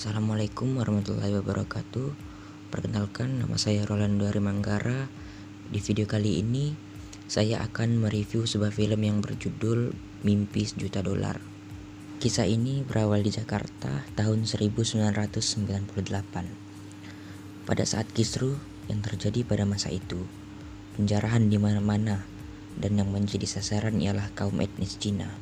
Assalamualaikum warahmatullahi wabarakatuh. Perkenalkan, nama saya Rolando Arimanggara. Di video kali ini saya akan mereview sebuah film yang berjudul Mimpi Sejuta Dolar. Kisah ini berawal di Jakarta tahun 1998. Pada saat kisruh yang terjadi pada masa itu, penjarahan di mana-mana, dan yang menjadi sasaran ialah kaum etnis Cina.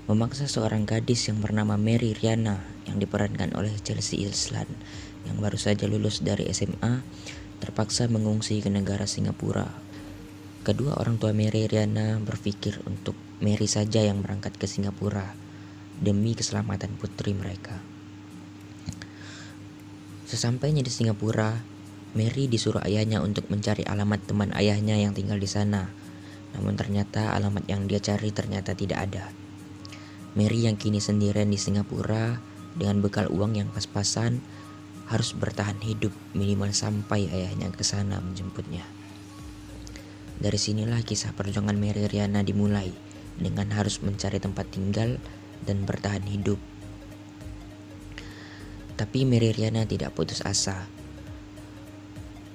Memaksa seorang gadis yang bernama Mary Riana yang diperankan oleh Chelsea Islan yang baru saja lulus dari SMA terpaksa mengungsi ke negara Singapura. Kedua orang tua Mary Riana berpikir untuk Mary saja yang berangkat ke Singapura demi keselamatan putri mereka. Sesampainya di Singapura, Mary disuruh ayahnya untuk mencari alamat teman ayahnya yang tinggal di sana. Namun ternyata alamat yang dia cari ternyata tidak ada. Mary yang kini sendirian di Singapura dengan bekal uang yang pas-pasan harus bertahan hidup minimal sampai ayahnya ke sana menjemputnya. Dari sinilah kisah perjuangan Mary Riana dimulai dengan harus mencari tempat tinggal dan bertahan hidup. Tapi Mary Riana tidak putus asa.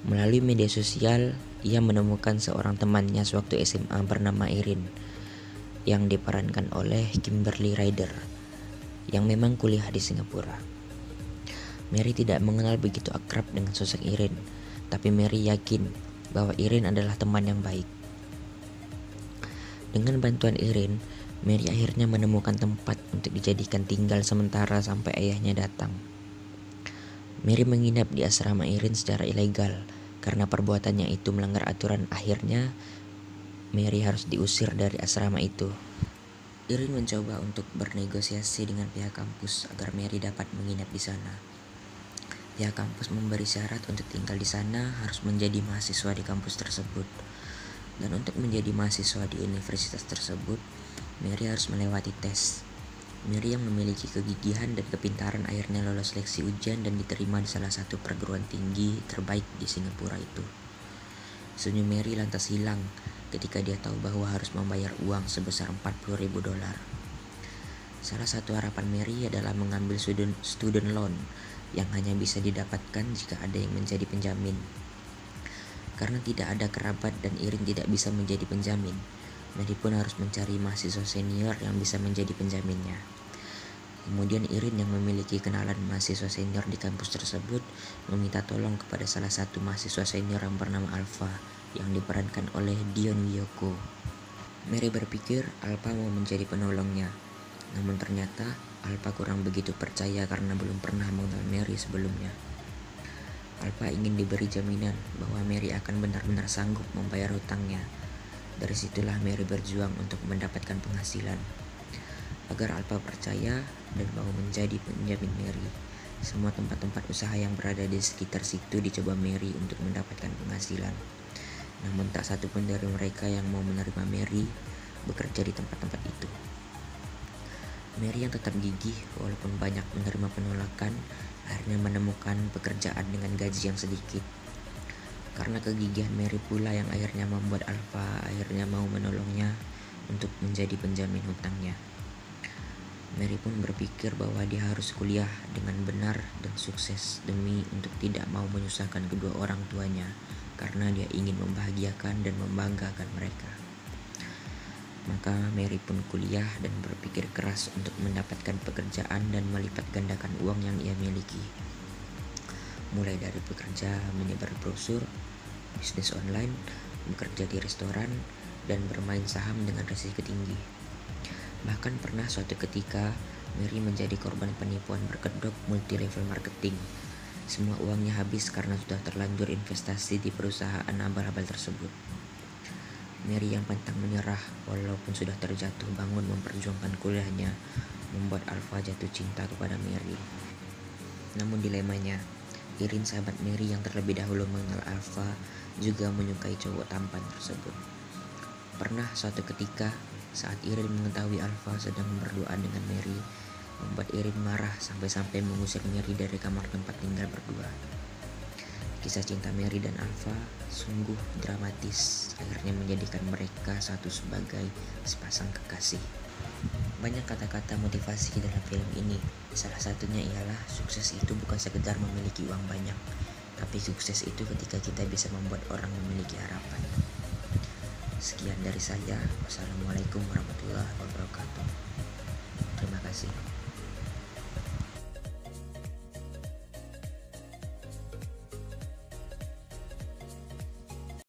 Melalui media sosial, ia menemukan seorang temannya sewaktu SMA bernama Irin yang diperankan oleh Kimberly Ryder yang memang kuliah di Singapura. Mary tidak mengenal begitu akrab dengan sosok Irin, tapi Mary yakin bahwa Irin adalah teman yang baik. Dengan bantuan Irin, Mary akhirnya menemukan tempat untuk dijadikan tinggal sementara sampai ayahnya datang. Mary menginap di asrama Irin secara ilegal karena perbuatannya itu melanggar aturan. Akhirnya Mary harus diusir dari asrama itu. Irin mencoba untuk bernegosiasi dengan pihak kampus agar Mary dapat menginap di sana. Pihak kampus memberi syarat untuk tinggal di sana harus menjadi mahasiswa di kampus tersebut. Dan untuk menjadi mahasiswa di universitas tersebut, Mary harus melewati tes. Mary yang memiliki kegigihan dan kepintaran akhirnya lolos seleksi ujian dan diterima di salah satu perguruan tinggi terbaik di Singapura itu. Senyum Mary lantas hilang ketika dia tahu bahwa harus membayar uang sebesar $40.000. Salah satu harapan Mary adalah mengambil student loan yang hanya bisa didapatkan jika ada yang menjadi penjamin. Karena tidak ada kerabat dan Irin tidak bisa menjadi penjamin, Mary pun harus mencari mahasiswa senior yang bisa menjadi penjaminnya. Kemudian Irin yang memiliki kenalan mahasiswa senior di kampus tersebut meminta tolong kepada salah satu mahasiswa senior yang bernama Alpha yang diperankan oleh Dion Wiyoko. Mary berpikir Alpha mau menjadi penolongnya, namun ternyata Alpha kurang begitu percaya karena belum pernah mengenal Mary sebelumnya. Alpha ingin diberi jaminan bahwa Mary akan benar-benar sanggup membayar hutangnya. Dari situlah Mary berjuang untuk mendapatkan penghasilan. Agar Alpha percaya dan mau menjadi penjamin Mary, semua tempat-tempat usaha yang berada di sekitar situ dicoba Mary untuk mendapatkan penghasilan. Namun tak satu pun dari mereka yang mau menerima Mary bekerja di tempat-tempat itu. Mary yang tetap gigih walaupun banyak menerima penolakan, akhirnya menemukan pekerjaan dengan gaji yang sedikit. Karena kegigihan Mary pula yang akhirnya membuat Alpha akhirnya mau menolongnya untuk menjadi penjamin hutangnya. Mary pun berpikir bahwa dia harus kuliah dengan benar dan sukses demi untuk tidak mau menyusahkan kedua orang tuanya karena dia ingin membahagiakan dan membanggakan mereka. Maka Mary pun kuliah dan berpikir keras untuk mendapatkan pekerjaan dan melipat gandakan uang yang ia miliki. Mulai dari bekerja menyebar brosur, bisnis online, bekerja di restoran, dan bermain saham dengan risiko tinggi. Bahkan pernah suatu ketika Mary menjadi korban penipuan berkedok multi-level marketing. Semua uangnya habis karena sudah terlanjur investasi di perusahaan abal-abal tersebut. Mary yang pantang menyerah walaupun sudah terjatuh bangun memperjuangkan kuliahnya membuat Alpha jatuh cinta kepada Mary. Namun dilemanya, Irin sahabat Mary yang terlebih dahulu mengenal Alpha juga menyukai cowok tampan tersebut. Pernah suatu ketika saat Irin mengetahui Alpha sedang berduaan dengan Mary, membuat Irin marah sampai-sampai mengusir Mary dari kamar tempat tinggal berdua. Kisah cinta Mary dan Alpha sungguh dramatis, akhirnya menjadikan mereka satu sebagai sepasang kekasih. Banyak kata-kata motivasi dalam film ini. Salah satunya ialah sukses itu bukan sekedar memiliki uang banyak, tapi sukses itu ketika kita bisa membuat orang memiliki harapan. Sekian dari saya. Wassalamualaikum warahmatullahi wabarakatuh.